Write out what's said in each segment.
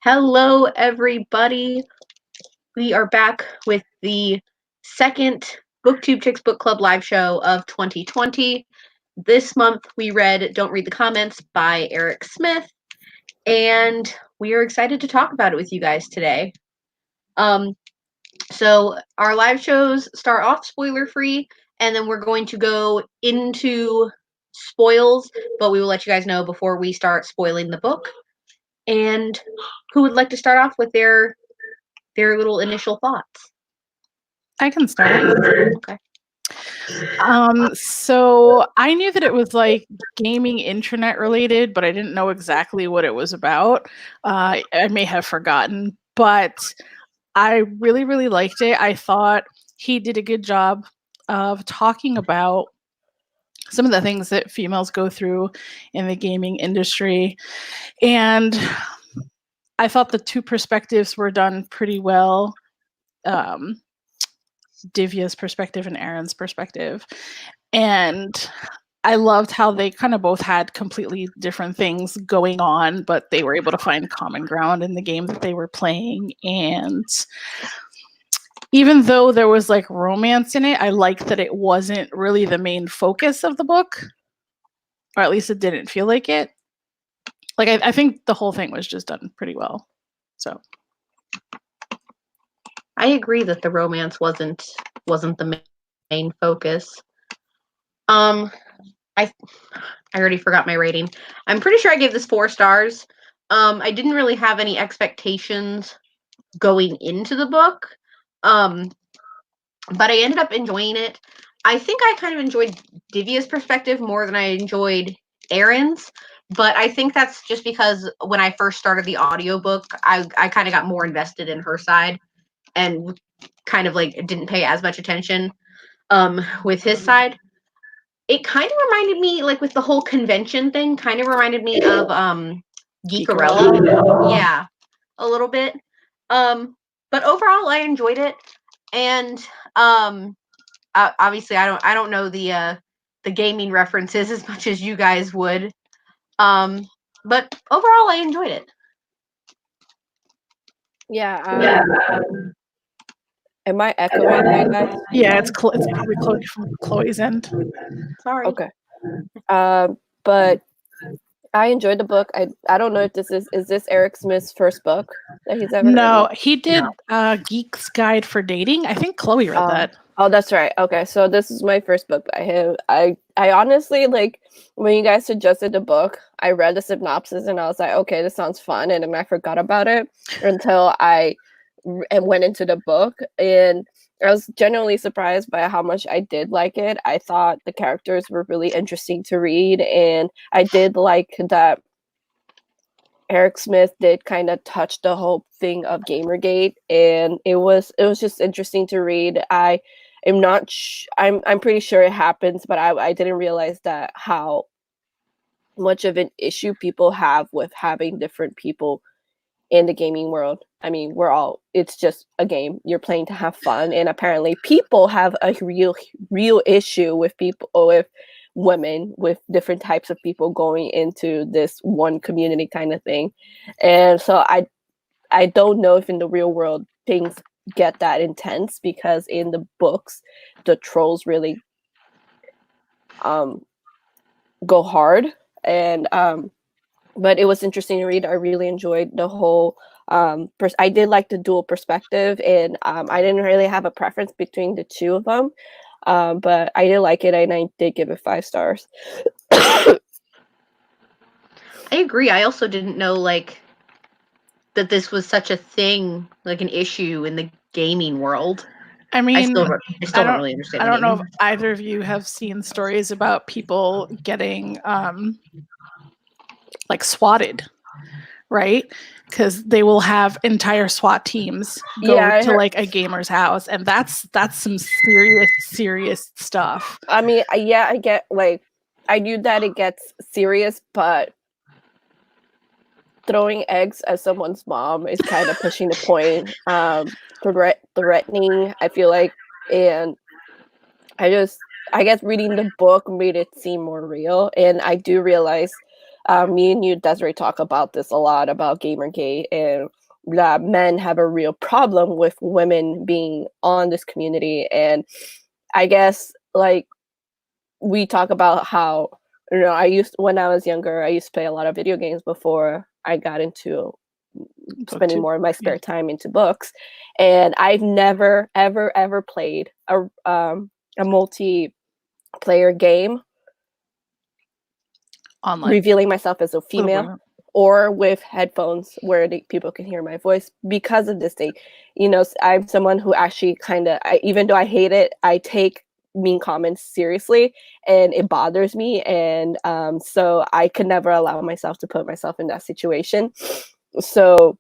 Hello, everybody. We are back with the second BookTube Chicks Book Club live show of 2020. This month, we read Don't Read the Comments by Eric Smith, and we are excited to talk about it with you guys today. So our live shows start off spoiler-free, and then we're going to go into spoils, but we will let you guys know before we start spoiling the book. And who would like to start off with their little initial thoughts? I can start. Okay. So I knew that it was like gaming internet related, but I didn't know exactly what it was about. I may have forgotten, but I really, really liked it. I thought he did a good job of talking about some of the things that females go through in the gaming industry. And I thought the two perspectives were done pretty well. Divya's perspective and Aaron's perspective. And I loved how they kind of both had completely different things going on, but they were able to find common ground in the game that they were playing. And even though there was like romance in it, I liked that it wasn't really the main focus of the book, or at least it didn't feel like it. Like I think the whole thing was just done pretty well. So I agree that the romance wasn't the main focus. I already forgot my rating. I'm pretty sure I gave this 4 stars. I didn't really have any expectations going into the book. But I ended up enjoying it. I think I kind of enjoyed Divya's perspective more than I enjoyed Aaron's, but I think that's just because when I first started the audiobook, I kind of got more invested in her side and kind of like didn't pay as much attention with his side. It kind of reminded me, like with the whole convention thing, kind of reminded me of Geekarella. Yeah, a little bit. But overall, I enjoyed it, and obviously, I don't know the gaming references as much as you guys would. But overall, I enjoyed it. Yeah. Am I echoing you guys? yeah, it's probably Chloe from Chloe's end. Sorry. Okay. But I enjoyed the book. I don't know if this is this Eric Smith's first book that he's ever No, written? he did Geek's Guide for Dating. I think Chloe read that. Oh, that's right. Okay, so this is my first book by him. I honestly, like, when you guys suggested the book, I read the synopsis and I was like, okay, this sounds fun, and then I forgot about it until I went into the book, and I was genuinely surprised by how much I did like it. I thought the characters were really interesting to read, and I did like that Eric Smith did kind of touch the whole thing of Gamergate, and it was just interesting to read. I am not I'm pretty sure it happens, but I didn't realize that how much of an issue people have with having different people in the gaming world. I mean, it's just a game. You're playing to have fun, and apparently people have a real issue with women, with different types of people going into this one community kind of thing. And so I don't know if in the real world things get that intense, because in the books the trolls really go hard. And but it was interesting to read. I really enjoyed the whole I did like the dual perspective, and I didn't really have a preference between the two of them, but I did like it, and I did give it 5 stars. I agree. I also didn't know like that this was such a thing, like an issue in the gaming world. I mean, I still don't really understand. I don't know if either of you have seen stories about people getting like swatted, right? Because they will have entire SWAT teams go to like a gamer's house, and that's some serious stuff. I mean, I get, like, I knew that it gets serious, but throwing eggs at someone's mom is kind of pushing the point. Threatening, I feel like, and I guess reading the book made it seem more real. And I do realize Me and you, Desiree, talk about this a lot about Gamergate, and that men have a real problem with women being on this community. And I guess like we talk about how, you know, when I was younger, I used to play a lot of video games before I got into spending more of my spare time into books. And I've never, ever played a multiplayer game online, revealing myself as a female, or with headphones where people can hear my voice because of this thing. You know, I'm someone who actually kind of, even though I hate it, I take mean comments seriously, and it bothers me. And so I could never allow myself to put myself in that situation. So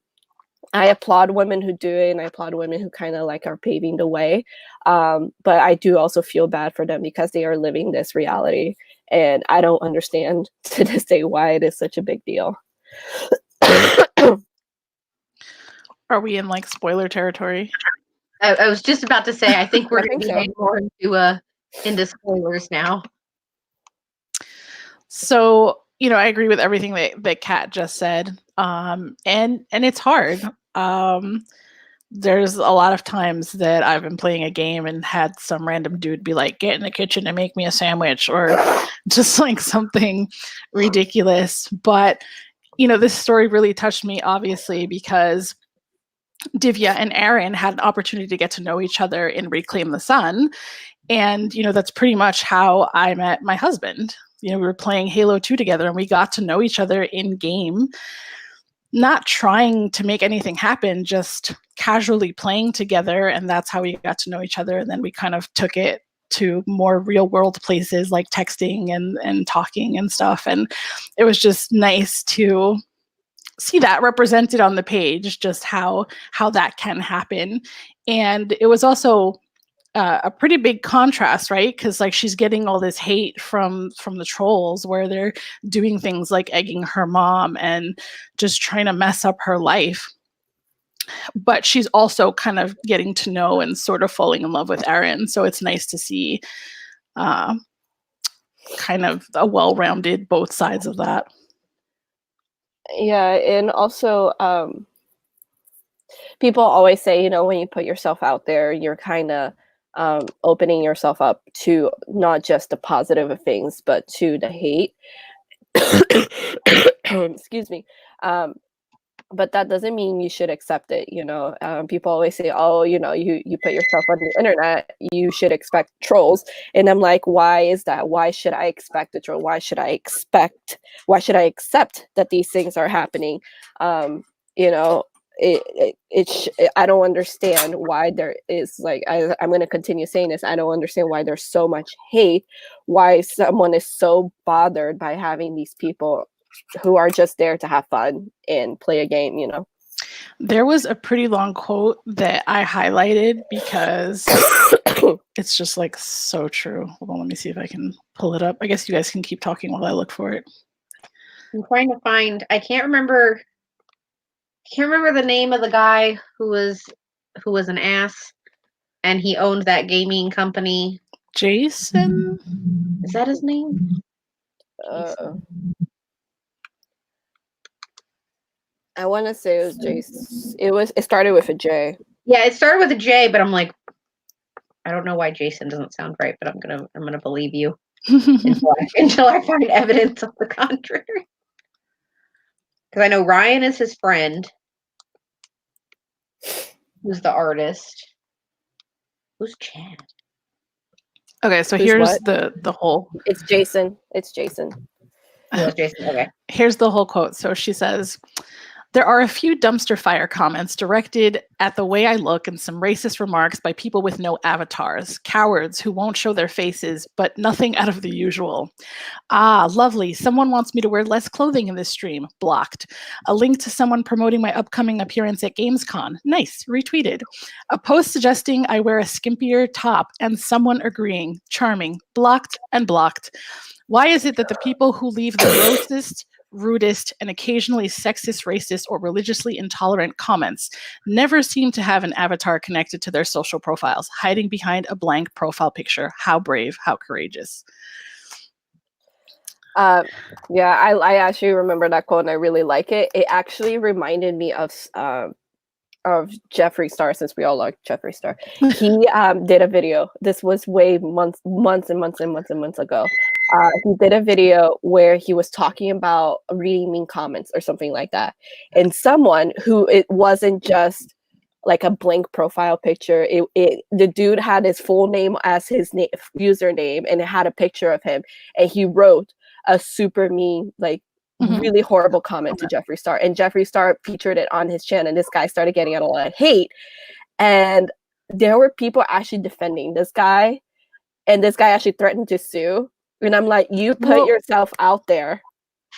I applaud women who do it, and I applaud women who kind of like are paving the way. But I do also feel bad for them because they are living this reality. And I don't understand to this day why it is such a big deal. Are we in like spoiler territory? I was just about to say, I think we're going to be heading more into spoilers now. So, you know, I agree with everything that Kat just said. And it's hard. There's a lot of times that I've been playing a game and had some random dude be like, get in the kitchen and make me a sandwich, or just like something ridiculous. But, you know, this story really touched me, obviously, because Divya and Aaron had an opportunity to get to know each other in Reclaim the Sun. And, you know, that's pretty much how I met my husband. You know, we were playing Halo 2 together, and we got to know each other in game, not trying to make anything happen, just casually playing together. And that's how we got to know each other. And then we kind of took it to more real world places like texting and talking and stuff. And it was just nice to see that represented on the page, just how that can happen. And it was also a pretty big contrast, right? Because like she's getting all this hate from the trolls, where they're doing things like egging her mom and just trying to mess up her life. But she's also kind of getting to know and sort of falling in love with Aaron. So it's nice to see kind of a well-rounded both sides of that. Yeah, and also people always say, you know, when you put yourself out there, you're kind of opening yourself up to not just the positive of things, but to the hate. Excuse me. But that doesn't mean you should accept it. You know, people always say, oh, you know, you put yourself on the internet, you should expect trolls. And I'm like, why is that? Why should I expect a troll? Why should I accept that these things are happening? You know, I don't understand why there is, like, I'm going to continue saying this. I don't understand why there's so much hate, why someone is so bothered by having these people who are just there to have fun and play a game, you know. There was a pretty long quote that I highlighted because it's just like so true. Hold on, let me see if I can pull it up. I guess you guys can keep talking while I look for it. I'm trying to find, I can't remember the name of the guy who was an ass, and he owned that gaming company. Jason? Is that his name? I want to say it was Jason. It started with a J. Yeah, it started with a J, but I'm like, I don't know why Jason doesn't sound right, but I'm gonna believe you until I find evidence of the contrary. Because I know Ryan is his friend, who's the artist. Who's Chad? Okay, so here's the whole. It's Jason. It's Jason. Oh, Jason. Okay. Here's the whole quote. So she says, there are a few dumpster fire comments directed at the way I look and some racist remarks by people with no avatars, cowards who won't show their faces, but nothing out of the usual. Ah, lovely. Someone wants me to wear less clothing in this stream. Blocked. A link to someone promoting my upcoming appearance at Gamescom. Nice. Retweeted. A post suggesting I wear a skimpier top and someone agreeing. Charming. Blocked and blocked. Why is it that the people who leave the grossest, rudest, and occasionally sexist, racist, or religiously intolerant comments never seem to have an avatar connected to their social profiles, hiding behind a blank profile picture? How brave, how courageous. Yeah, I actually remember that quote and I really like it. It actually reminded me of Jeffree Star, since we all like Jeffree Star. He did a video. This was way months ago. He did a video where he was talking about reading mean comments or something like that. And someone who, it wasn't just like a blank profile picture. The dude had his full name as his username, and it had a picture of him. And he wrote a super mean, like, really horrible comment to Jeffree Star, and Jeffree Star featured it on his channel, and this guy started getting a lot of hate, and there were people actually defending this guy, and this guy actually threatened to sue. And I'm like, you put yourself out there.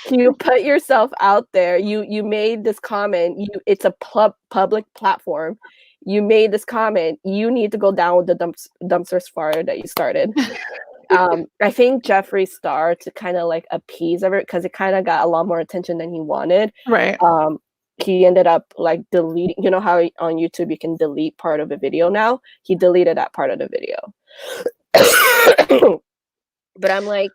You put yourself out there. You made this comment. It's a public platform. You made this comment. You need to go down with the dumpster fire that you started. I think Jeffree Star, to kind of like appease everyone, because it kind of got a lot more attention than he wanted. Right. He ended up like deleting. You know how on YouTube you can delete part of a video now? He deleted that part of the video. But I'm like,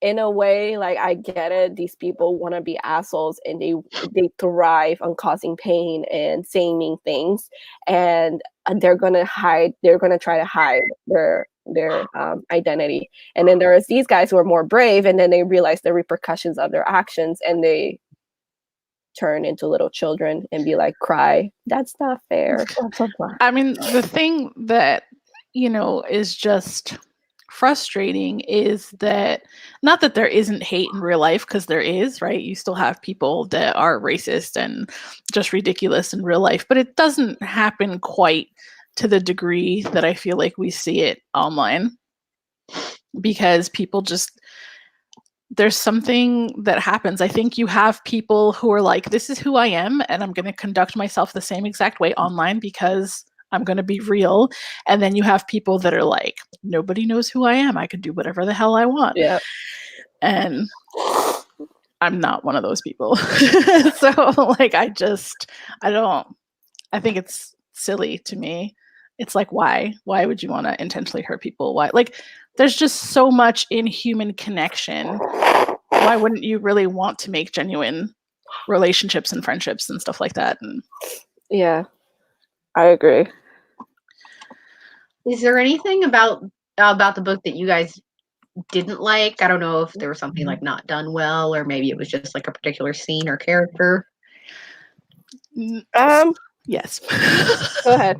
in a way, like, I get it. These people want to be assholes, and they thrive on causing pain and saying mean things, and they're gonna try to hide their identity. And then there's these guys who are more brave, and then they realize the repercussions of their actions, and they turn into little children and be like, cry, that's not fair. I mean, the thing that, is just frustrating is that, not that there isn't hate in real life, because there is, right? You still have people that are racist and just ridiculous in real life, but it doesn't happen quite to the degree that I feel like we see it online, because people just, there's something that happens. I think you have people who are like, this is who I am, and I'm going to conduct myself the same exact way online because I'm going to be real. And then you have people that are like, nobody knows who I am. I can do whatever the hell I want. Yeah. And I'm not one of those people. So like, I think it's silly to me. It's like, why would you want to intentionally hurt people? Why? Like, there's just so much in human connection. Why wouldn't you really want to make genuine relationships and friendships and stuff like that? And yeah, I agree. Is there anything about the book that you guys didn't like? I don't know if there was something like not done well, or maybe it was just like a particular scene or character. Yes. Go ahead.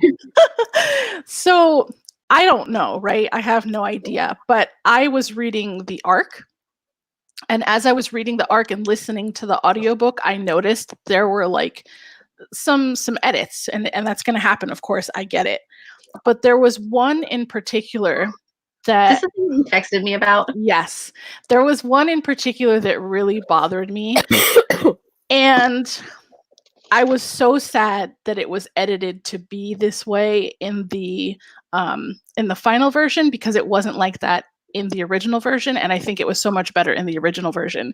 So I don't know, right? I have no idea, but I was reading the ARC, and as I was reading the ARC and listening to the audiobook, I noticed there were like some edits, and that's going to happen. Of course, I get it. But there was one in particular that... Is this the thing you texted me about? Yes. There was one in particular that really bothered me. And I was so sad that it was edited to be this way in the final version, because it wasn't like that in the original version. And I think it was so much better in the original version.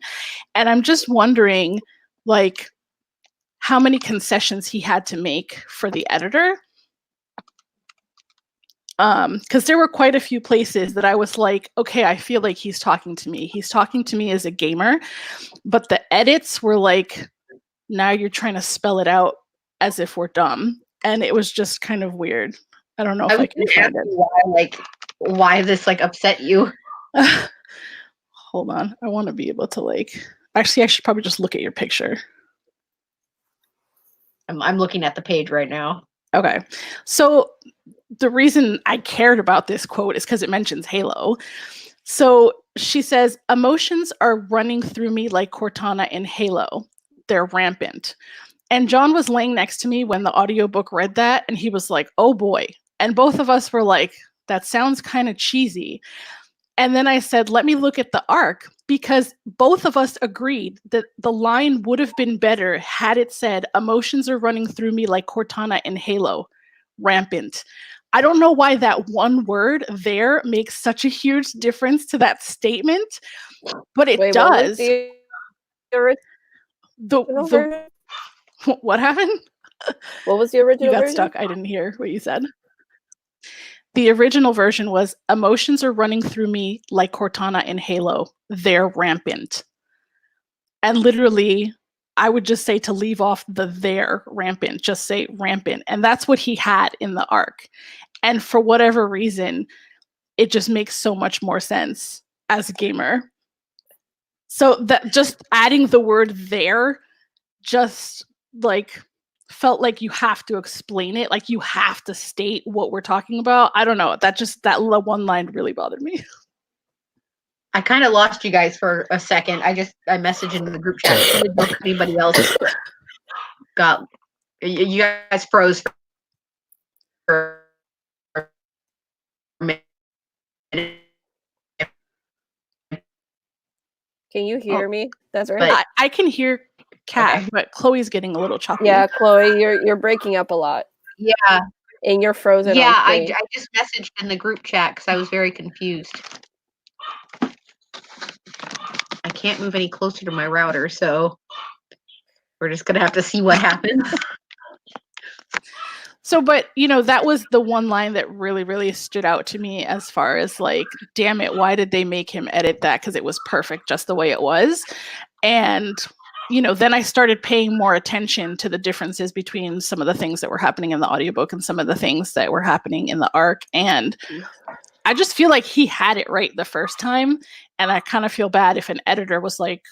And I'm just wondering, like, how many concessions he had to make for the editor. Because there were quite a few places that I was like, okay, I feel like he's talking to me. He's talking to me as a gamer. But the edits were like, now you're trying to spell it out as if we're dumb. And it was just kind of weird. I don't know if I can find it. Why this like upset you? Hold on. I want to be able to like... Actually, I should probably just look at your picture. I'm looking at the page right now. Okay. So the reason I cared about this quote is because it mentions Halo. So she says, emotions are running through me like Cortana in Halo. They're rampant. And John was laying next to me when the audiobook read that, and he was like, oh boy. And both of us were like, that sounds kind of cheesy. And then I said, let me look at the ARC, because both of us agreed that the line would have been better had it said, emotions are running through me like Cortana in Halo, rampant. I don't know why that one word there makes such a huge difference to that statement, but it does. What happened? What was the original You got version? stuck. I didn't hear what you said. the original version was, emotions are running through me like Cortana in Halo. They're rampant. And literally, I would just say to leave off the "they're rampant," just say rampant. And that's what he had in the arc. And for whatever reason, it just makes so much more sense as a gamer. So that just adding the word "there" just like felt like you have to explain it, like you have to state what we're talking about. I don't know. That one line really bothered me. I kind of lost you guys for a second. I messaged in the group chat. Anybody else got you guys froze for a minute. Can you hear me? That's right. But- I can hear Kat, Okay. but Chloe's getting a little choppy. Yeah, Chloe, you're breaking up a lot. Yeah. And you're frozen. Yeah, on I screen. just messaged in the group chat because I was very confused. I can't move any closer to my router, so we're just gonna have to see what happens. So, but that was the one line that really, really stood out to me as far as like, damn it, why did they make him edit that? Because it was perfect just the way it was. And, then I started paying more attention to the differences between some of the things that were happening in the audiobook and some of the things that were happening in the arc. And I just feel like he had it right the first time. And I kind of feel bad if an editor was like,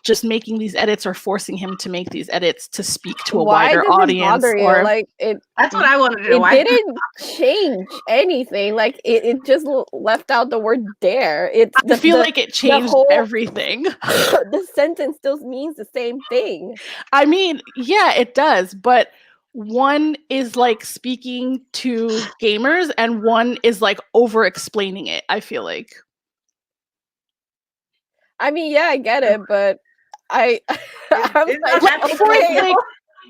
just making these edits or forcing him to make these edits to speak to a wider audience. Bother you? Or like it. That's what I wanted to know. It didn't change anything. Like it just left out the word "dare." I feel like it changed everything. The sentence still means the same thing. I mean, yeah, it does, but one is like speaking to gamers and one is like over explaining it, I feel like. I mean, yeah, I get it, but I'm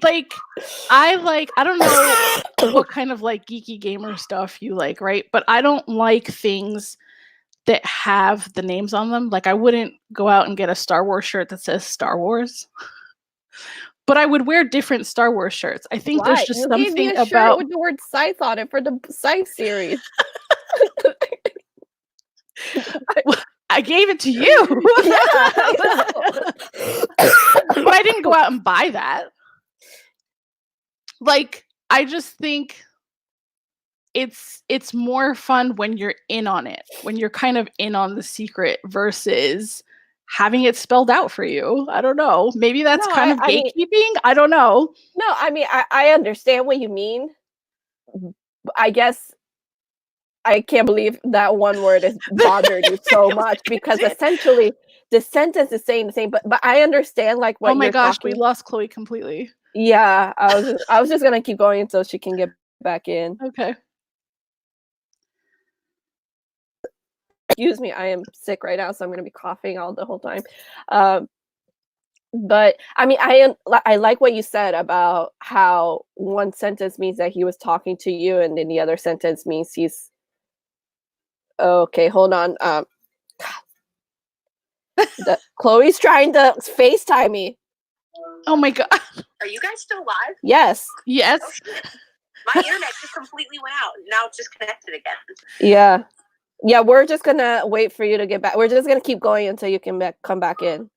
like I don't know what kind of like geeky gamer stuff you like, right? But I don't like things that have the names on them. Like I wouldn't go out and get a Star Wars shirt that says Star Wars. But I would wear different Star Wars shirts. I think there's just something gave me a about shirt with the word Scythe on it for the Scythe series. I gave it to you. But I didn't go out and buy that. Like, I just think it's more fun when you're in on it, when you're kind of in on the secret versus having it spelled out for you. I don't know. Maybe that's kind of gatekeeping. I don't know. No, I mean, I understand what you mean. I guess I can't believe that one word has bothered you so much because essentially the sentence is saying the same, but I understand like what. Oh my gosh, we lost Chloe completely. Yeah, I was just gonna keep going until she can get back in. Okay. Excuse me, I am sick right now, so I'm gonna be coughing all the whole time. But I mean, I like what you said about how one sentence means that he was talking to you, and then the other sentence means he's. Okay, hold on. Chloe's trying to FaceTime me. Oh my god. Are you guys still live? Yes. Yes. My internet just completely went out. Now it's just connected again. Yeah. Yeah, we're just gonna wait for you to get back. We're just gonna keep going until you can come back in.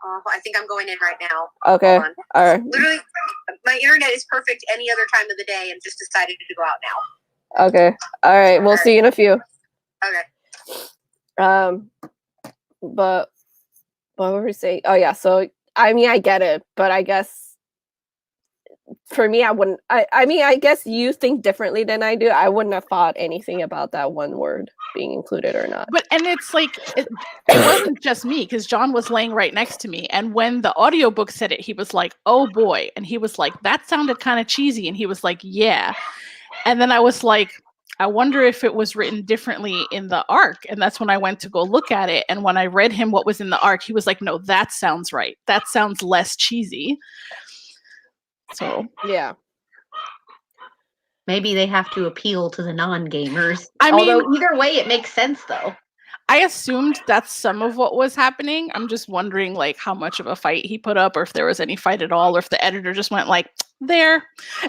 I think I'm going in right now. Okay. All right. Literally, my internet is perfect any other time of the day and just decided to go out now. Okay. All right. We'll see you in a few. Okay. But what were we saying? Oh yeah, so I mean I get it, but I guess for me I wouldn't I mean I guess you think differently than I do. I wouldn't have thought anything about that one word being included or not. But and it's like it wasn't just me because John was laying right next to me, and when the audiobook said it, he was like, "Oh boy," and he was like, "That sounded kind of cheesy," and he was like, "Yeah," and then I was like, I wonder if it was written differently in the arc. And that's when I went to go look at it. And when I read him what was in the arc, he was like, no, that sounds right. That sounds less cheesy. So, yeah. Maybe they have to appeal to the non-gamers. I mean, although either way, it makes sense, though. I assumed that's some of what was happening. I'm just wondering, like, how much of a fight he put up, or if there was any fight at all, or if the editor just went like, there,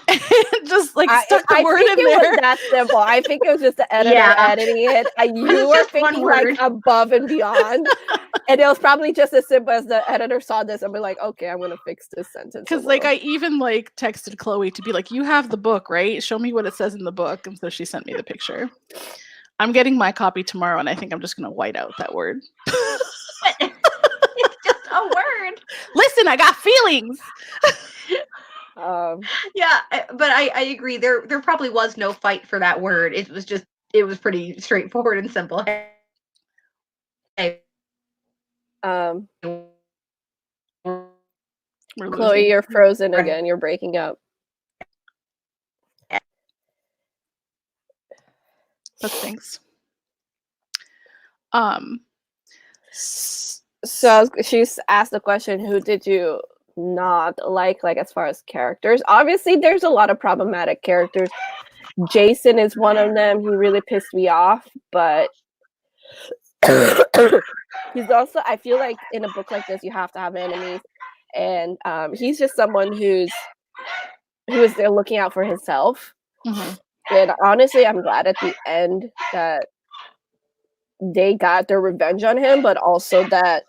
and just like stuck the word think in it there. was that simple. I think it was just the editor Yeah. editing it. You was were just one thinking like word. above and beyond. And it was probably just as simple as the editor saw this and be like, okay, I'm gonna fix this sentence. Because like I even like texted Chloe to be like, you have the book, right? Show me what it says in the book. And so she sent me the picture. I'm getting my copy tomorrow, and I think I'm just gonna white out that word. It's just a word. Listen, I got feelings. Yeah, but I agree. There probably was no fight for that word. It was pretty straightforward and simple. Hey. Chloe, you're frozen again. You're breaking up. That stinks. So she's asked the question, who did you not like as far as characters? Obviously, there's a lot of problematic characters. Jason is one of them. He really pissed me off, but he's also, I feel like in a book like this, you have to have enemies. And he's just someone who is there looking out for himself. Mm-hmm. And honestly, I'm glad at the end that they got their revenge on him, but also that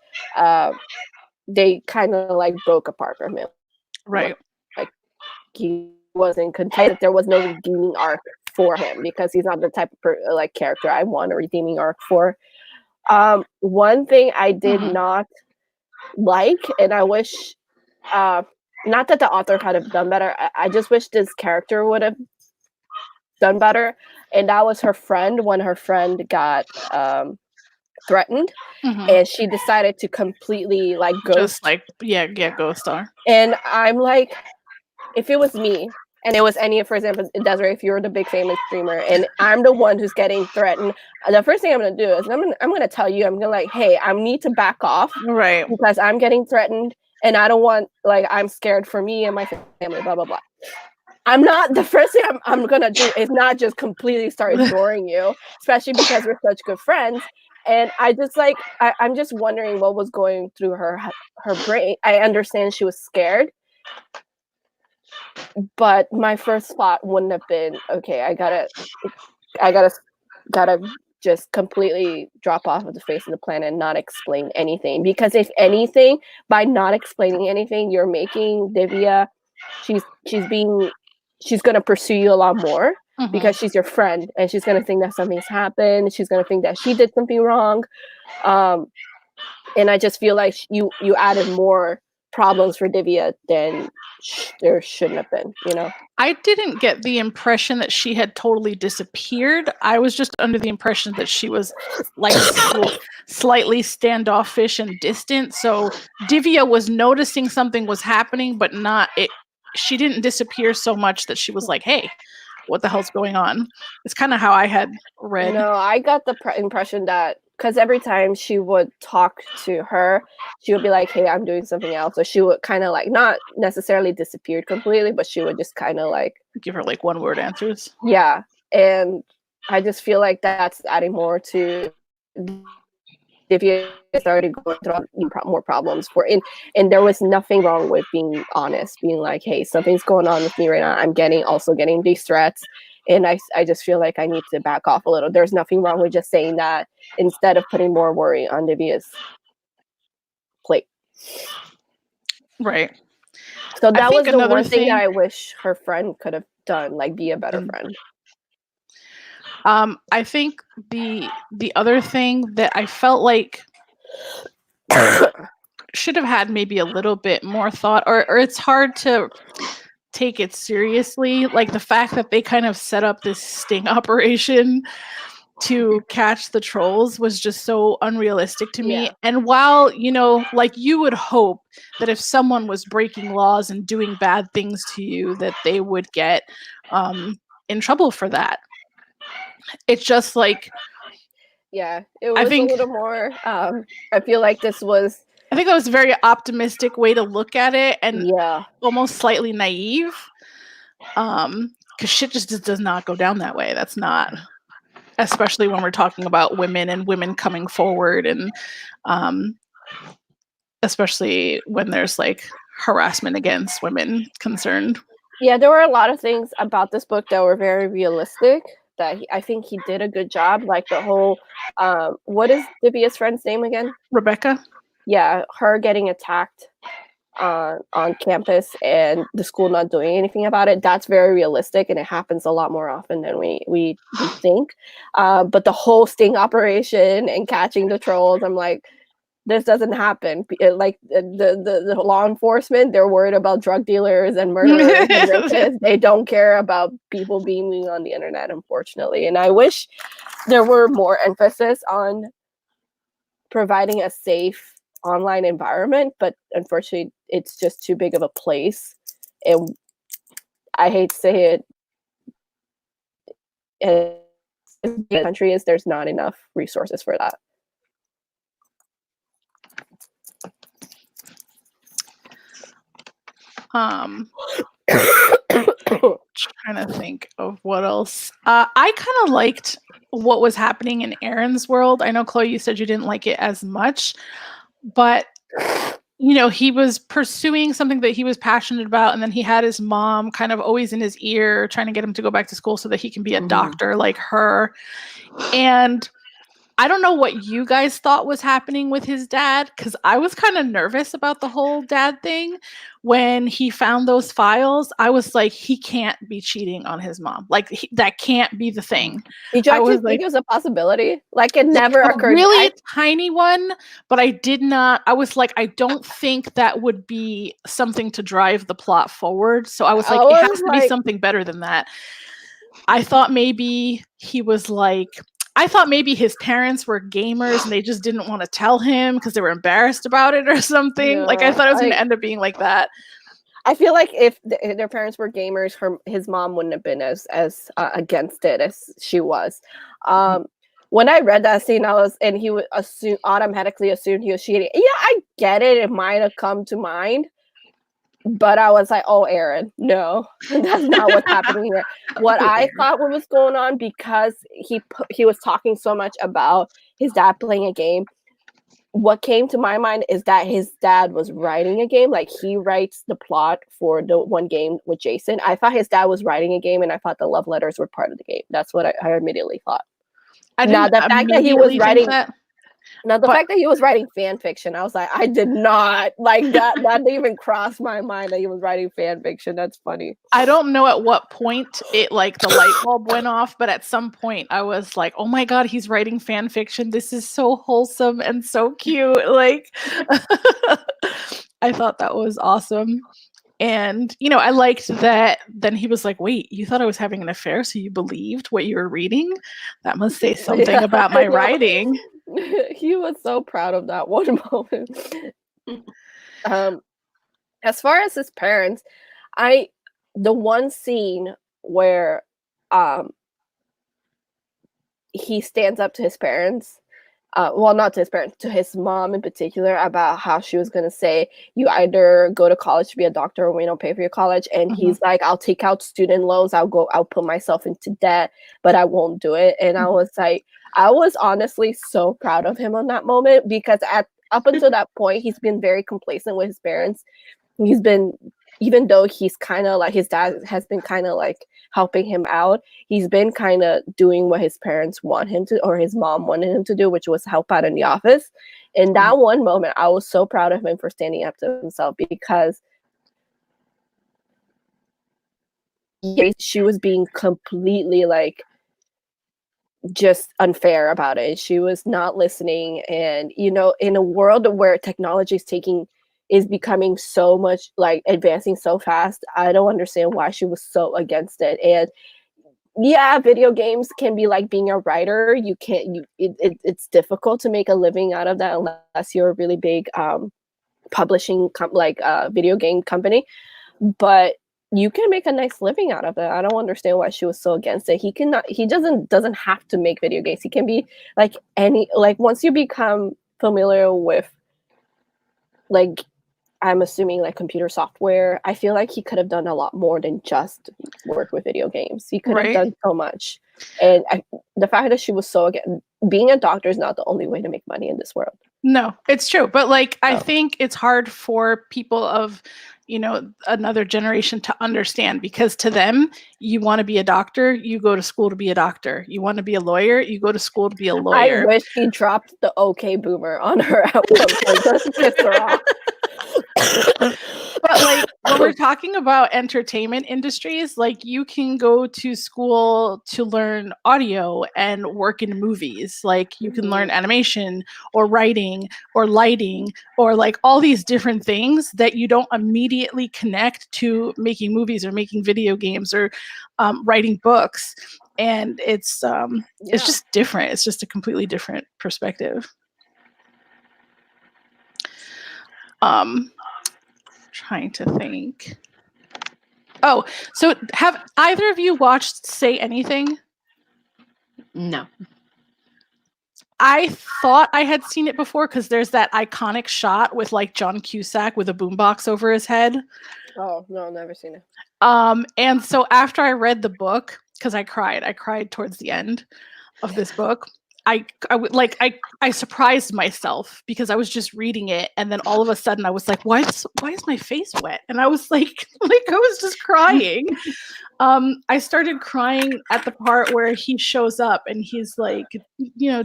they kind of like broke apart from him. Right. Like he wasn't content. There was no redeeming arc for him because he's not the type of character I want a redeeming arc for. One thing I did not like, and I wish, not that the author could have done better, I just wish this character would have done better, and that was her friend when her friend got threatened, and she decided to completely ghost. Just ghost star. And I'm like, if it was me, and it was any, for example, Desiree, if you're the big famous streamer, and I'm the one who's getting threatened, the first thing I'm gonna do is I'm gonna tell you, I'm gonna like, hey, I need to back off, right? Because I'm getting threatened, and I don't want, I'm scared for me and my family, blah blah blah. I'm not, the first thing I'm gonna do is not just completely start ignoring you, especially because we're such good friends. And I just I'm just wondering what was going through her brain. I understand she was scared, but my first thought wouldn't have been, okay, I gotta just completely drop off of the face of the planet and not explain anything. Because if anything, by not explaining anything, you're making Divya, she's gonna pursue you a lot more because she's your friend, and she's gonna think that something's happened. She's gonna think that she did something wrong, and I just feel like you added more problems for Divya than there shouldn't have been. I didn't get the impression that she had totally disappeared. I was just under the impression that she was slightly standoffish and distant. So Divya was noticing something was happening, but not it. She didn't disappear so much that she was like, hey, what the hell's going on? It's kind of how I had read. No, I got the impression that, because every time she would talk to her, she would be like, hey, I'm doing something else. So she would kind of not necessarily disappear completely, but she would just kind of give her one word answers. Yeah. And I just feel like that's adding more to if you started going through more problems and there was nothing wrong with being honest, being like, hey, something's going on with me right now. I'm also getting these threats, and I just feel like I need to back off a little. There's nothing wrong with just saying that instead of putting more worry on Divya's plate. Right. So that was the one thing that I wish her friend could have done, be a better friend. I think the other thing that I felt like should have had maybe a little bit more thought, or it's hard to take it seriously, the fact that they kind of set up this sting operation to catch the trolls was just so unrealistic to me. And while, you would hope that if someone was breaking laws and doing bad things to you, that they would get in trouble for that. It's just it was a little more, I feel like I think that was a very optimistic way to look at it, and almost slightly naive, because shit just does not go down that way. That's not, especially when we're talking about women and women coming forward, and especially when there's harassment against women concerned. Yeah, there were a lot of things about this book that were very realistic. That I think he did a good job. Like the whole, what is Divya's friend's name again? Rebecca. Yeah, her getting attacked on campus and the school not doing anything about it. That's very realistic, and it happens a lot more often than we think. But the whole sting operation and catching the trolls, I'm like, this doesn't happen. Like the law enforcement, they're worried about drug dealers and murderers and rapists. They don't care about people being on the internet, unfortunately. And I wish there were more emphasis on providing a safe online environment, but unfortunately, it's just too big of a place. And I hate to say it, in the country is there's not enough resources for that. Trying to think of what else. I kind of liked what was happening in Aaron's world. I know, Chloe, you said you didn't like it as much, but you know, he was pursuing something that he was passionate about, and then he had his mom kind of always in his ear trying to get him to go back to school so that he can be a doctor like her. And I don't know what you guys thought was happening with his dad, because I was kind of nervous about the whole dad thing. When he found those files, I was like, he can't be cheating on his mom. Like, that can't be the thing. Did you actually think it was a possibility? Like, it never occurred. Really tiny one, but I did not. I was like, I don't think that would be something to drive the plot forward. So I was like, it has to be something better than that. I thought maybe he was like, I thought maybe his parents were gamers and they just didn't want to tell him because they were embarrassed about it or something. Yeah, like, I thought it was going to end up being like that. I feel like if their parents were gamers, his mom wouldn't have been as against it as she was. When I read that scene, he would automatically assume he was cheating. Yeah, I get it. It might have come to mind. But I was like, oh, Aaron, no, that's not what's happening here. What I thought was going on, because he was talking so much about his dad playing a game, what came to my mind is that his dad was writing a game. Like, he writes the plot for the one game with Jason. I thought his dad was writing a game, and I thought the love letters were part of the game. That's what I immediately thought. Now, the fact that he was writing... Now, the fact that he was writing fan fiction, I was like, I did not like that. That didn't even cross my mind that he was writing fan fiction. That's funny. I don't know at what point the light bulb went off, but at some point I was like, oh my God, he's writing fan fiction. This is so wholesome and so cute. Like, I thought that was awesome. And, you know, I liked that then he was like, wait, you thought I was having an affair, so you believed what you were reading? That must say something about my writing. He was so proud of that one moment. As far as his parents, the one scene where he stands up to his parents, well, not to his parents, to his mom in particular, about how she was going to say, you either go to college to be a doctor or we don't pay for your college. And he's like, I'll take out student loans. I'll put myself into debt, but I won't do it. And I was like, I was honestly so proud of him on that moment, because up until that point, he's been very complacent with his parents. He's been, even though he's kind of like, his dad has been kind of like helping him out, he's been kind of doing what his parents want him to, or his mom wanted him to do, which was help out in the office. In that one moment, I was so proud of him for standing up to himself, because she was being completely like just unfair about it. She was not listening. And, you know, in a world where technology is becoming so much, like, advancing so fast, I don't understand why she was so against it. And yeah, video games can be like being a writer. It's difficult to make a living out of that unless you're a really big publishing video game company. But you can make a nice living out of it. I don't understand why she was so against it. He doesn't have to make video games. He can be like once you become familiar with, like, I'm assuming like computer software, I feel like he could have done a lot more than just work with video games. He could have done so much. And the fact that she was so against, being a doctor is not the only way to make money in this world. No, it's true. But like, I Oh. think it's hard for people of, you know, another generation to understand, because to them, you want to be a doctor, you go to school to be a doctor. You want to be a lawyer, you go to school to be a I lawyer. wish he dropped the okay boomer on her at one point just to piss her off. But like, when we're talking about entertainment industries, like, you can go to school to learn audio and work in movies. Like, you can learn animation or writing or lighting or like all these different things that you don't immediately connect to making movies or making video games or writing books. And it's just different. It's just a completely different perspective. Trying to think. Oh, so have either of you watched Say Anything? No. I thought I had seen it before because there's that iconic shot with like John Cusack with a boombox over his head. Oh no, never seen it. And so after I read the book, because I cried towards the end of this book. I surprised myself because I was just reading it, and then all of a sudden I was like, why is my face wet? And I was like I was just crying. I started crying at the part where he shows up and he's like, you know,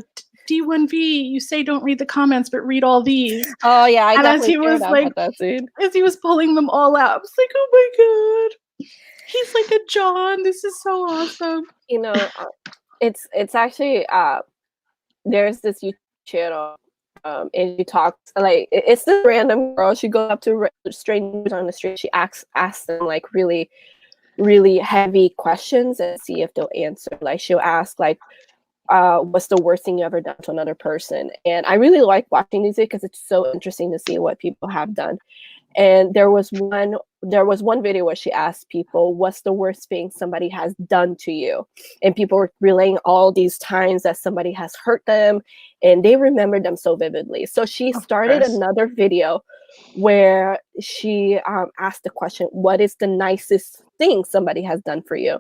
D1V, you say don't read the comments, but read all these. Oh yeah, I definitely teared up at that scene. As he was pulling them all out, I was like, oh my god, he's like a John. This is so awesome. You know, it's actually there's this YouTube channel, and she talks like it's this random girl. She goes up to strangers on the street. She asks them like really, really heavy questions and see if they'll answer. Like she'll ask like, what's the worst thing you ever done to another person? And I really like watching these because it's so interesting to see what people have done. And there was one video where she asked people, what's the worst thing somebody has done to you? And people were relaying all these times that somebody has hurt them, and they remembered them so vividly. So she started another video where she asked the question, what is the nicest thing somebody has done for you?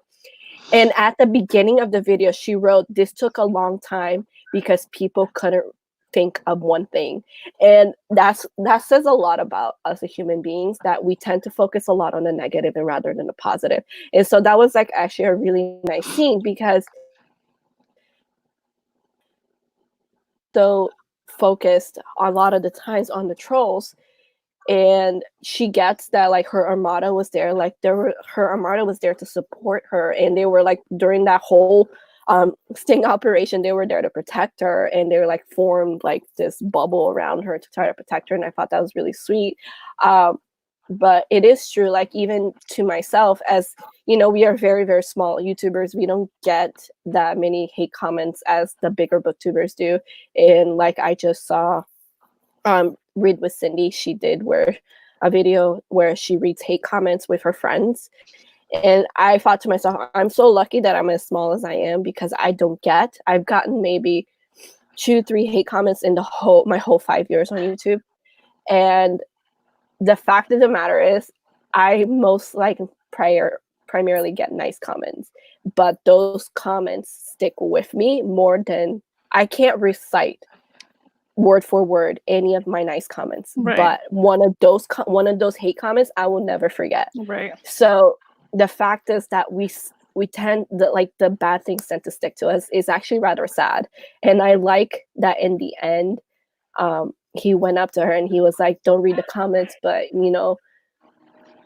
And at the beginning of the video, she wrote, this took a long time because people couldn't think of one thing. And that says a lot about us as human beings, that we tend to focus a lot on the negative and rather than the positive. And so that was like actually a really nice scene, because so focused a lot of the times on the trolls, and she gets that like her armada was there, her armada was there to support her, and they were like during that whole sting operation, they were there to protect her, and they were like formed like this bubble around her to try to protect her, and I thought that was really sweet. But it is true, like even to myself, as you know, we are very, very small YouTubers. We don't get that many hate comments as the bigger booktubers do. And like I just saw Read with Cindy, she did a video where she reads hate comments with her friends. And I thought to myself, I'm so lucky that I'm as small as I am, because I've gotten maybe 2-3 hate comments in my whole 5 years on YouTube. And the fact of the matter is, I most like primarily get nice comments, but those comments stick with me more than I can't recite word for word any of my nice comments. Right. But one of those hate comments I will never forget. Right. So the fact is that we tend the bad things tend to stick to us is actually rather sad. And I like that in the end, he went up to her and he was like, don't read the comments, but you know,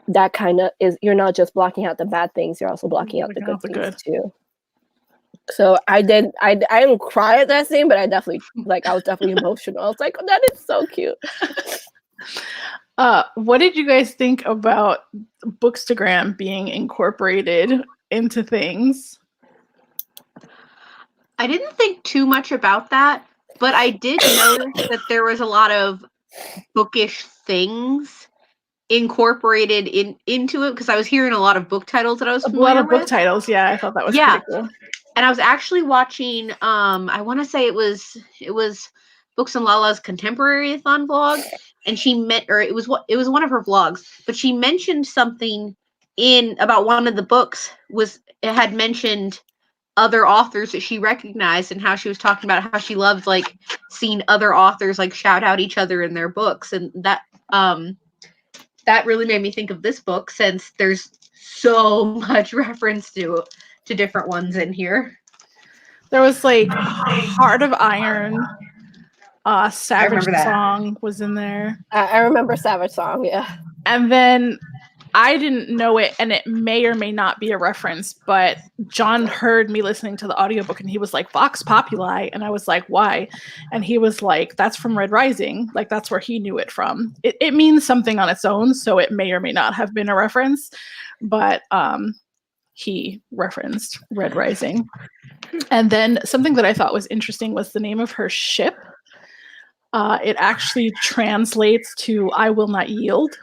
that kind of is, you're not just blocking out the bad things, you're also blocking out the good things too. So I didn't cry at that scene, but I was definitely emotional. I was like, oh, that is so cute. What did you guys think about Bookstagram being incorporated into things? I didn't think too much about that, but I did notice that there was a lot of bookish things incorporated into it, because I was hearing a lot of book titles that I was familiar with. A lot of book titles, yeah. I thought that was pretty cool. And I was actually watching, I want to say it was Books and Lala's Contemporary-a-thon vlog, and it was one of her vlogs, but she mentioned something about one of the books it had mentioned other authors that she recognized, and how she was talking about how she loved like seeing other authors like shout out each other in their books, and that really made me think of this book, since there's so much reference to different ones in here. There was like Heart of Iron, Savage Song was in there. I remember Savage Song, yeah. And then I didn't know it, and it may or may not be a reference, but John heard me listening to the audiobook and he was like, Vox Populi. And I was like, why? And he was like, that's from Red Rising. Like, that's where he knew it from. It means something on its own, so it may or may not have been a reference, but he referenced Red Rising. And then something that I thought was interesting was the name of her ship. It actually translates to I Will Not Yield.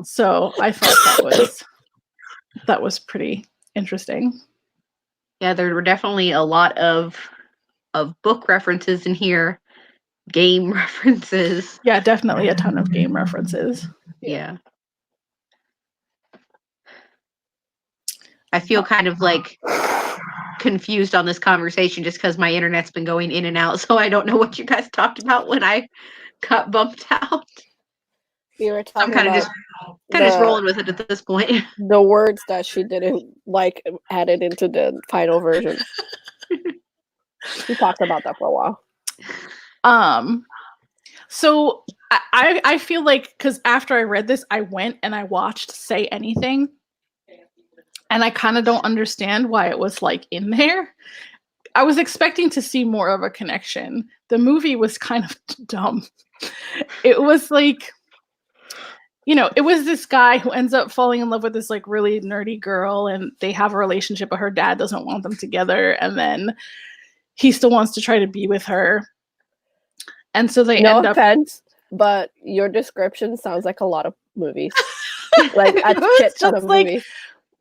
So I thought that was pretty interesting. Yeah, there were definitely a lot of book references in here, game references. Yeah, definitely a ton of game references. Yeah. I feel kind of like confused on this conversation just because my internet's been going in and out, so I don't know what you guys talked about when I got bumped out. We were talking I'm kind of just rolling with it at this point. The words that she didn't like added into the final version. We talked about that for a while. So I feel like, because after I read this, I went and I watched Say Anything, and I kind of don't understand why it was like in there. I was expecting to see more of a connection. The movie was kind of dumb. It was like, you know, it was this guy who ends up falling in love with this like really nerdy girl, and they have a relationship, but her dad doesn't want them together, and then he still wants to try to be with her. And so they end up... No offense, but your description sounds like a lot of movies. Like a shit ton of movies.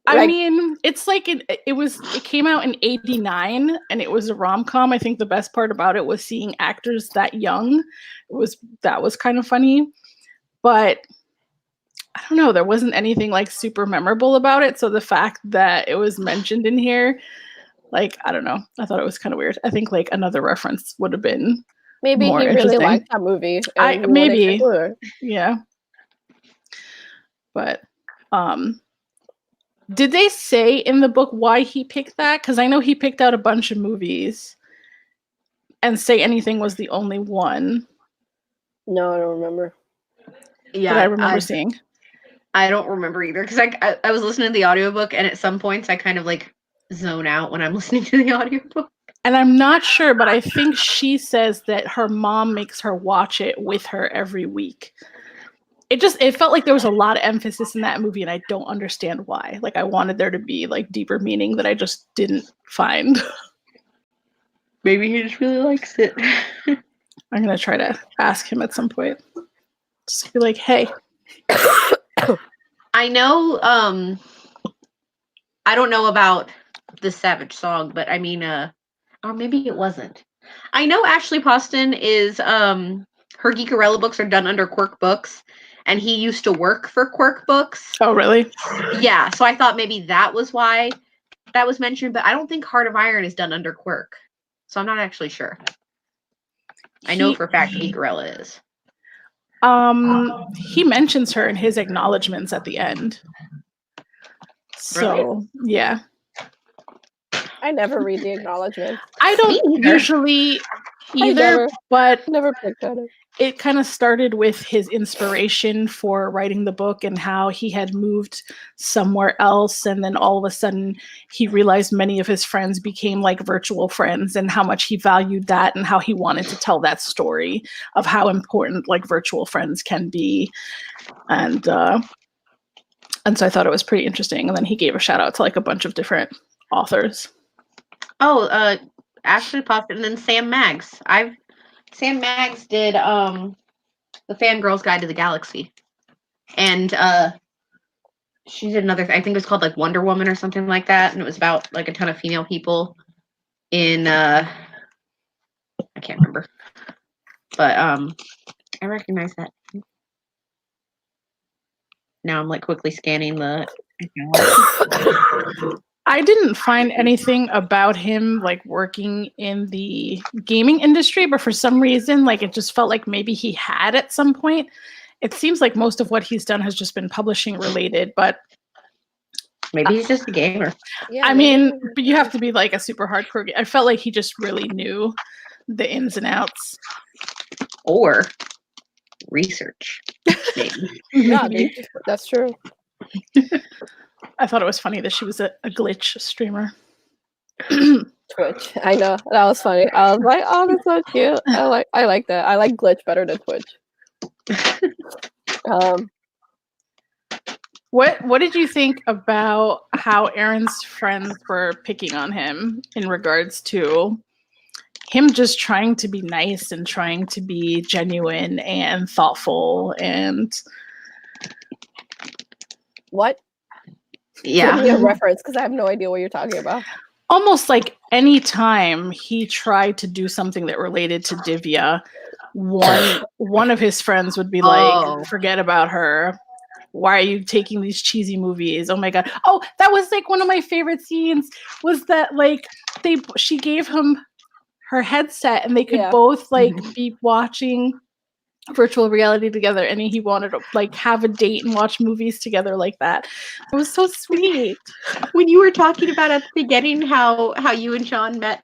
I mean, it's like it came out in '89, and it was a rom-com. I think the best part about it was seeing actors that young. That was kind of funny, but I don't know, there wasn't anything like super memorable about it. So the fact that it was mentioned in here, like, I don't know, I thought it was kind of weird. I think like another reference would have been maybe more he really liked that movie. Maybe, yeah. But did they say in the book why he picked that? Because I know he picked out a bunch of movies, and Say Anything was the only one. No, I don't remember. Yeah, but I remember seeing. I don't remember either, because I was listening to the audiobook, and at some points I kind of like zone out when I'm listening to the audiobook. And I'm not sure, but I think she says that her mom makes her watch it with her every week. It felt like there was a lot of emphasis in that movie, and I don't understand why. Like, I wanted there to be like deeper meaning that I just didn't find. Maybe he just really likes it. I'm gonna try to ask him at some point. Just be like, hey. I know, I don't know about the Savage Song, but I mean, or maybe it wasn't. I know Ashley Poston is, her Geekarella books are done under Quirk Books, and he used to work for Quirk Books. Oh, really? Yeah, so I thought maybe that was why that was mentioned, but I don't think Heart of Iron is done under Quirk, so I'm not actually sure. I know for a fact Geekarella is. He mentions her in his acknowledgments at the end. So, really? Yeah. I never read the acknowledgments. I don't usually either, but never picked at it. It kind of started with his inspiration for writing the book and how he had moved somewhere else, and then all of a sudden he realized many of his friends became like virtual friends, and how much he valued that, and how he wanted to tell that story of how important like virtual friends can be. And so I thought it was pretty interesting. And then he gave a shout out to like a bunch of different authors. Oh, Ashley Poston and then Sam Maggs. Sam Maggs did the Fangirl's Guide to the Galaxy. And she did another I think it was called like Wonder Woman or something like that, and it was about like a ton of female people in I can't remember. But I recognize that. Now I'm like quickly scanning the I didn't find anything about him like working in the gaming industry, but for some reason, like it just felt like maybe he had at some point. It seems like most of what he's done has just been publishing related, but maybe he's just a gamer. Yeah, I mean, but you have to be like a super hardcore. I felt like he just really knew the ins and outs. Or research. Maybe. Yeah, that's true. I thought it was funny that she was a glitch streamer. Twitch. I know. That was funny. I was like, oh, that's so cute. I like that. I like glitch better than Twitch. What did you think about how Aaron's friends were picking on him in regards to him just trying to be nice and trying to be genuine and thoughtful and what? Yeah. Give me a reference because I have no idea what you're talking about. Almost like any time he tried to do something that related to Divya, one of his friends would be like, forget about her. Why are you taking these cheesy movies? Oh my god. Oh, that was like one of my favorite scenes was that like she gave him her headset and they could both like be watching virtual reality together, and he wanted to like have a date and watch movies together like that. It was so sweet. When you were talking about at the beginning how you and Sean met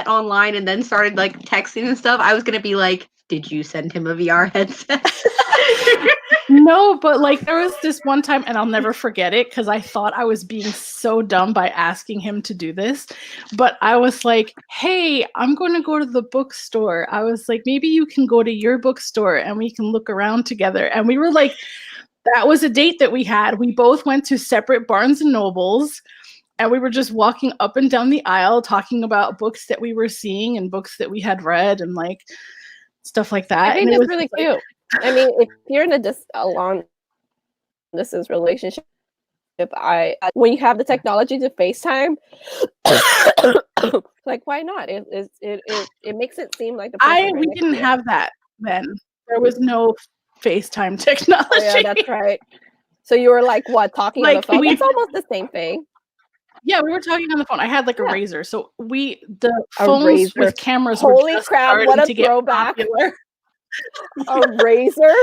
online and then started like texting and stuff, I was gonna be like, did you send him a VR headset? No, but like there was this one time, and I'll never forget it because I thought I was being so dumb by asking him to do this. But I was like, hey, I'm going to go to the bookstore. I was like, maybe you can go to your bookstore and we can look around together. And we were like, that was a date that we had. We both went to separate Barnes and Nobles. And we were just walking up and down the aisle talking about books that we were seeing and books that we had read and like stuff like that. I think that's really cute. I mean, if you're in a long distance relationship, when you have the technology to FaceTime, like why not? It makes it seem like we didn't have that then. There was no FaceTime technology. Oh, yeah, that's right. So you were like what, talking on the phone? It's almost the same thing. Yeah, we were talking on the phone. I had like a Razor, so the phones with cameras. Holy were just crap! What a throwback! A Razor.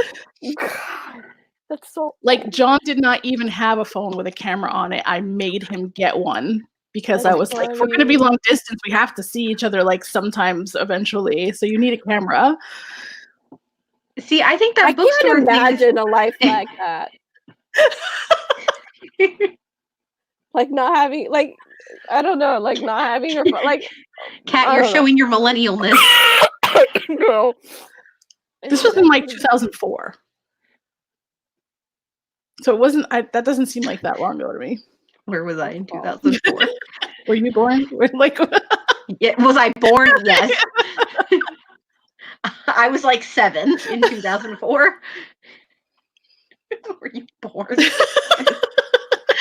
God, that's so like John did not even have a phone with a camera on it. I made him get one because I was like, if we're gonna be long distance, we have to see each other like sometimes eventually. So you need a camera. See, I think that I bookstore can't imagine a life like that. Like not having, like, I don't know, like not having your, like. Kat, you're showing your millennialness. No. This was in like 2004. So it wasn't, that doesn't seem like that long ago to me. Where was I in 2004? Were you born? Like, yeah, was I born? Yes. I was like 7 in 2004. Were you born?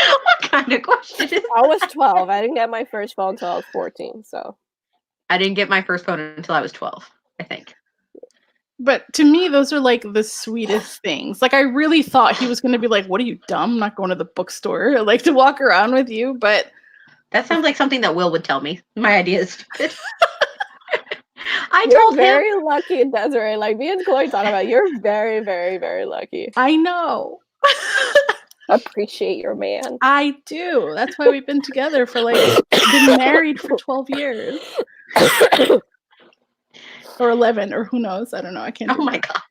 What kind of question is I was 12. I didn't get my first phone until I was 14. So I didn't get my first phone until I was 12, I think. But to me, those are like the sweetest things. Like I really thought he was going to be like, what are you, dumb? I'm not going to the bookstore. I like to walk around with you. But that sounds like something that Will would tell me. My idea is stupid. You're told very him. Lucky, Desiree. Like me and Chloe talk about, you're very, very, very lucky. I know. Appreciate your man. I do. That's why we've been together for like, been married for 12 years. Or 11, or who knows? I don't know. I can't. Oh my god!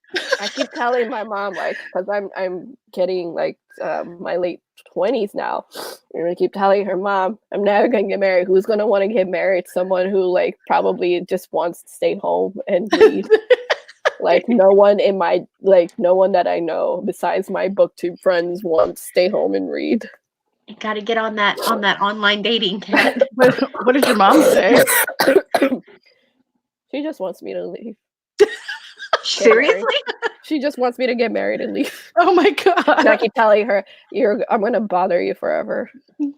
I keep telling my mom, like, because I'm getting like my late 20s now. I'm gonna keep telling her, Mom, I'm never gonna get married. Who's gonna want to get married? Someone who like probably just wants to stay home and read. Like no one that I know besides my BookTube friends wants to stay home and read. You got to get on that online dating, Kat. What did your mom say? She just wants me to leave. Seriously? She just wants me to get married and leave. Oh my god! And I keep telling her, I'm gonna bother you forever. Well,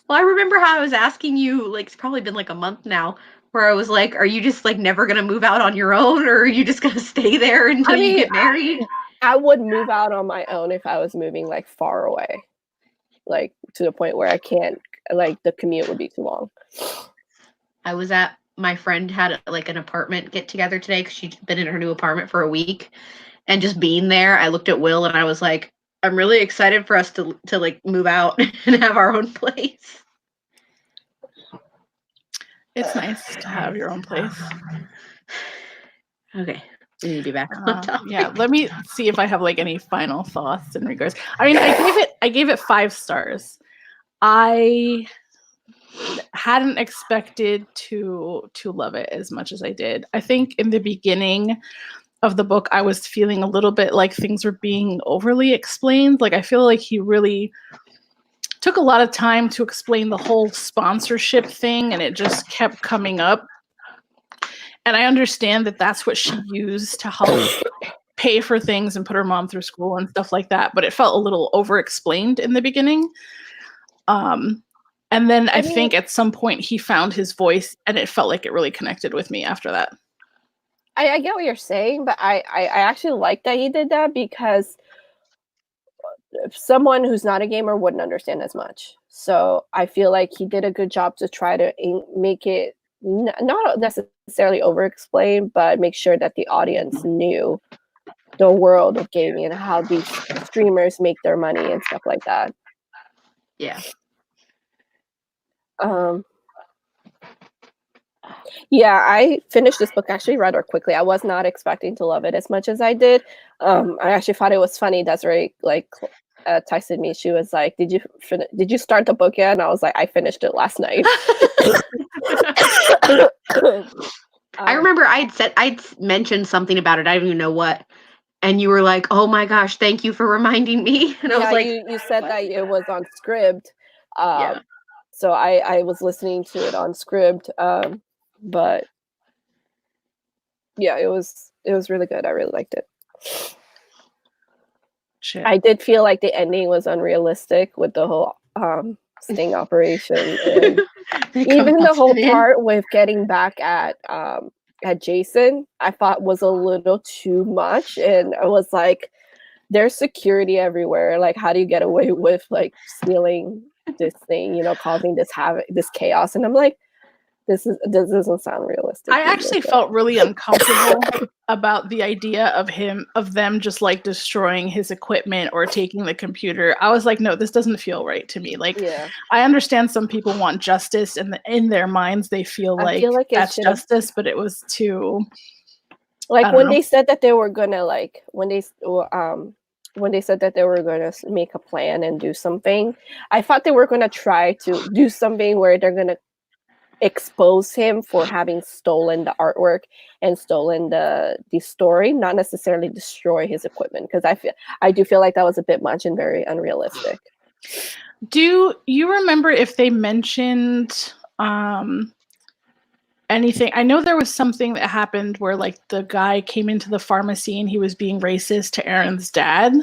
I remember how I was asking you, like it's probably been like a month now, where I was like, "Are you just like never gonna move out on your own, or are you just gonna stay there until you get married?" I would move out on my own if I was moving like far away, like to the point where I can't like the commute would be too long. I was at my friend had like an apartment get together today because she'd been in her new apartment for a week, and just being there, I looked at Will and I was like, I'm really excited for us to like move out and have our own place. It's nice to have your own place. Okay, we need to be back on topic. Yeah, let me see if I have like any final thoughts in regards. I mean, I gave it 5 stars. I hadn't expected to love it as much as I did. I think in the beginning of the book, I was feeling a little bit like things were being overly explained. Like I feel like he really took a lot of time to explain the whole sponsorship thing, and it just kept coming up. And I understand that that's what she used to help pay for things and put her mom through school and stuff like that. But it felt a little over-explained in the beginning. And then I think at some point he found his voice, and it felt like it really connected with me after that. I get what you're saying, but I actually like that he did that, because someone who's not a gamer wouldn't understand as much. So I feel like he did a good job to try to make it not necessarily over-explain, but make sure that the audience knew the world of gaming and how these streamers make their money and stuff like that. Yeah. Yeah, I finished this book actually rather quickly. I was not expecting to love it as much as I did. I actually thought it was funny. Desiree texted me. She was like, "Did you start the book yet?" And I was like, "I finished it last night." I remember I'd mentioned something about it. I don't even know what. And you were like, "Oh my gosh, thank you for reminding me." And I was like, you said that it was on Scribd. Yeah. So I was listening to it on Scribd. But yeah, it was really good. I really liked it. Shit. I did feel like the ending was unrealistic with the whole sting operation, and even the whole part with getting back at Jason, I thought was a little too much. And I was like, there's security everywhere. Like, how do you get away with like stealing this thing, causing this havoc, this chaos? And I'm like, this doesn't sound realistic. I actually felt really uncomfortable about the idea of them just like destroying his equipment or taking the computer. I was like, no, this doesn't feel right to me. Like, I understand some people want justice, and in their minds they feel like that's justice, but it was too. Like when they said that they were gonna when they said that they were going to make a plan and do something, I thought they were going to try to do something where they're going to expose him for having stolen the artwork and stolen the story, not necessarily destroy his equipment, because I do feel like that was a bit much and very unrealistic. Do you remember if they mentioned anything? I know there was something that happened where like the guy came into the pharmacy and he was being racist to Aaron's dad.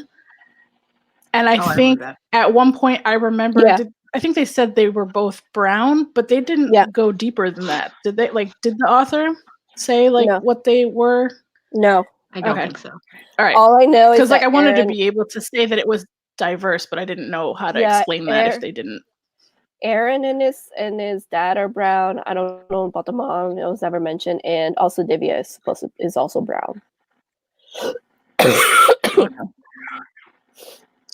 And I think at one point I remember I think they said they were both brown, but they didn't go deeper than that. Did they? Like, did the author say what they were? No, I don't think so. All right. All I know is because like I wanted to be able to say that it was diverse, but I didn't know how to explain that if they didn't. Aaron and his dad are brown. I don't know about the mom. It was never mentioned, and also Divya is also brown.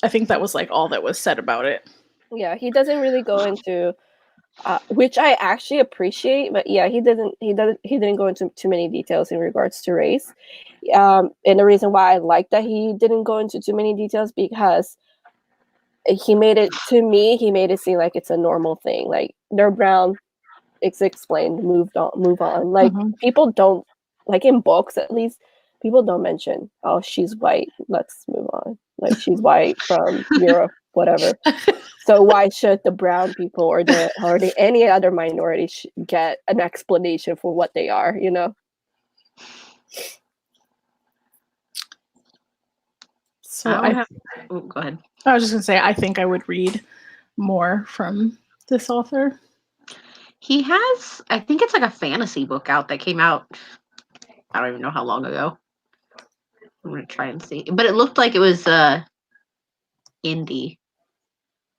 I think that was like all that was said about it. Yeah, he doesn't really go into, which I actually appreciate, but yeah, he didn't go into too many details in regards to race. And the reason why I like that he didn't go into too many details, because he made it seem like it's a normal thing. Like, they're brown, it's explained, move on. Like, people don't, like in books at least, people don't mention, oh, she's white, let's move on. Like, she's white from Europe, whatever. So why should the brown people or any other minority get an explanation for what they are, So go ahead. I was just gonna say, I think I would read more from this author. He has, I think it's like a fantasy book out that came out, I don't even know how long ago. I'm gonna try and see, but it looked like it was indie.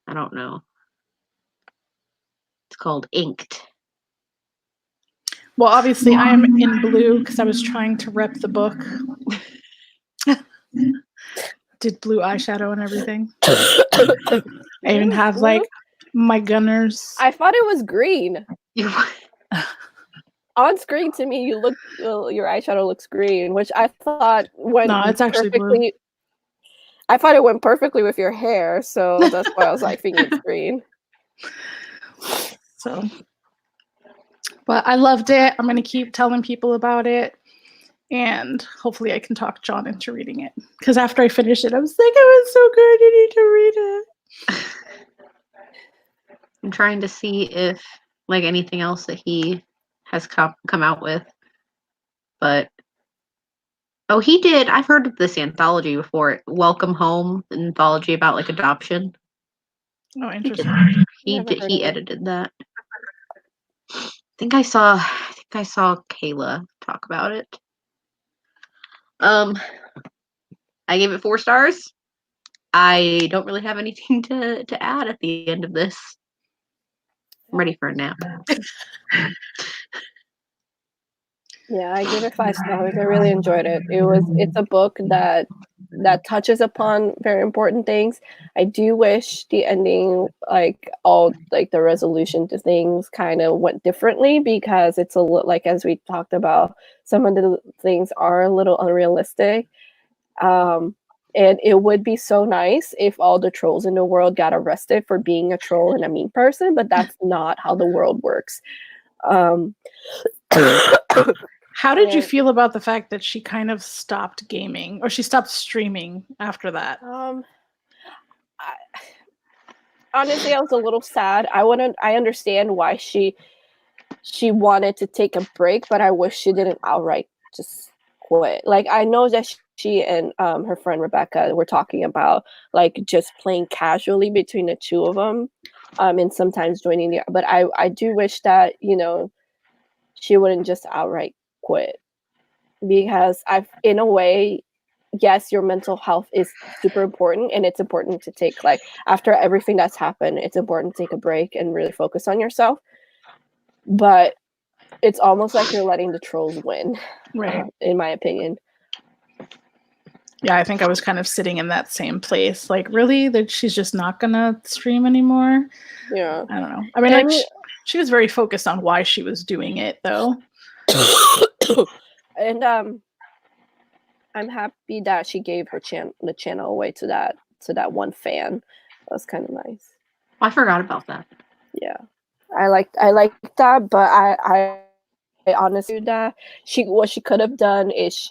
I don't know. It's called Inked. Well, obviously, I am in blue because I was trying to rep the book. Did blue eyeshadow and everything. I even have like my Gunners. I thought it was green. On screen, to me, your eyeshadow looks green, which I thought went it's actually perfectly. blue. I thought it went perfectly with your hair, so that's why I was like thinking it's green. So, but I loved it. I'm gonna keep telling people about it, and hopefully, I can talk John into reading it. Because after I finished it, I was like, "It was so good. I need to read it." I'm trying to see if like anything else that he has come out with, but he did. I've heard of this anthology before. Welcome Home, an anthology about like adoption. Oh, interesting. He edited that. I think I saw Kayla talk about it. I gave it 4 stars. I don't really have anything to add at the end of this. I'm ready for a nap. Yeah, I give it 5 stars. I really enjoyed it. It's a book that touches upon very important things. I do wish the ending, like all like the resolution to things, kind of went differently, because it's a little like, as we talked about, some of the things are a little unrealistic. And it would be so nice if all the trolls in the world got arrested for being a troll and a mean person, but that's not how the world works. How did you feel about the fact that she kind of stopped gaming, or she stopped streaming after that? Honestly, I was a little sad. I understand why she wanted to take a break, but I wish she didn't outright just quit. Like, I know that she and her friend Rebecca were talking about like just playing casually between the two of them, and sometimes joining the. But I do wish that, you know, she wouldn't just outright quit, because in a way, yes, your mental health is super important, and it's important to take, like, after everything that's happened, it's important to take a break and really focus on yourself. But it's almost like you're letting the trolls win, right? In my opinion. Yeah, I think I was kind of sitting in that same place. Like, really, that she's just not gonna stream anymore? Yeah, I don't know. I mean, she was very focused on why she was doing it, though. And I'm happy that she gave her the channel away to that one fan. That was kind of nice. I forgot about that. Yeah, I like that, but I honestly that what she could have done is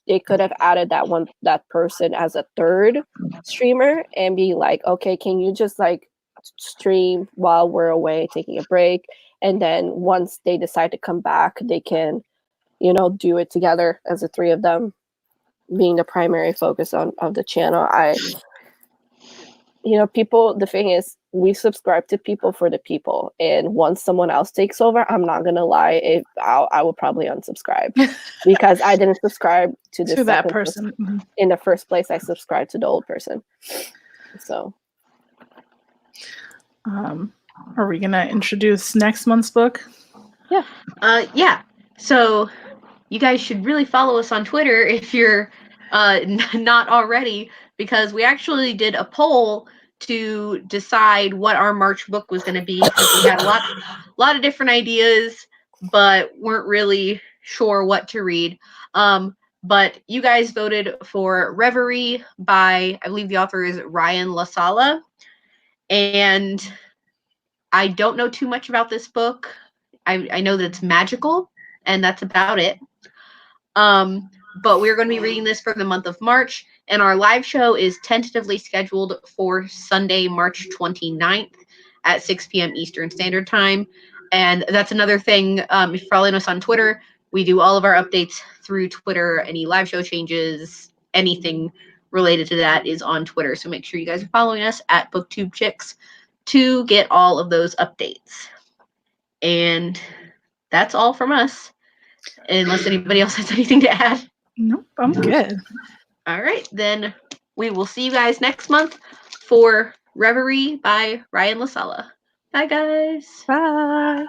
they could have added that person as a third streamer and be like, okay, can you just like stream while we're away taking a break, and then once they decide to come back, they can, you know, do it together as the 3 of them, being the primary focus of the channel. People, the thing is, we subscribe to people for the people, and once someone else takes over, I'm not gonna lie, I will probably unsubscribe because I didn't subscribe to that person in the first place. I subscribed to the old person. So, are we gonna introduce next month's book? Yeah. Yeah. So you guys should really follow us on Twitter if you're not already, because we actually did a poll to decide what our March book was going to be. We had a lot of different ideas, but weren't really sure what to read. But you guys voted for Reverie by, I believe the author is Ryan LaSala. And I don't know too much about this book. I know that it's magical, and that's about it. But we're going to be reading this for the month of March, and our live show is tentatively scheduled for Sunday, March 29th at 6 p.m. Eastern Standard Time. And that's another thing, if you're following us on Twitter, we do all of our updates through Twitter. Any live show changes, anything related to that is on Twitter. So make sure you guys are following us at BookTube Chicks to get all of those updates. And that's all from us, unless anybody else has anything to add. Nope, I'm good. All right, then we will see you guys next month for Reverie by Ryan LaSala. Bye, guys. Bye.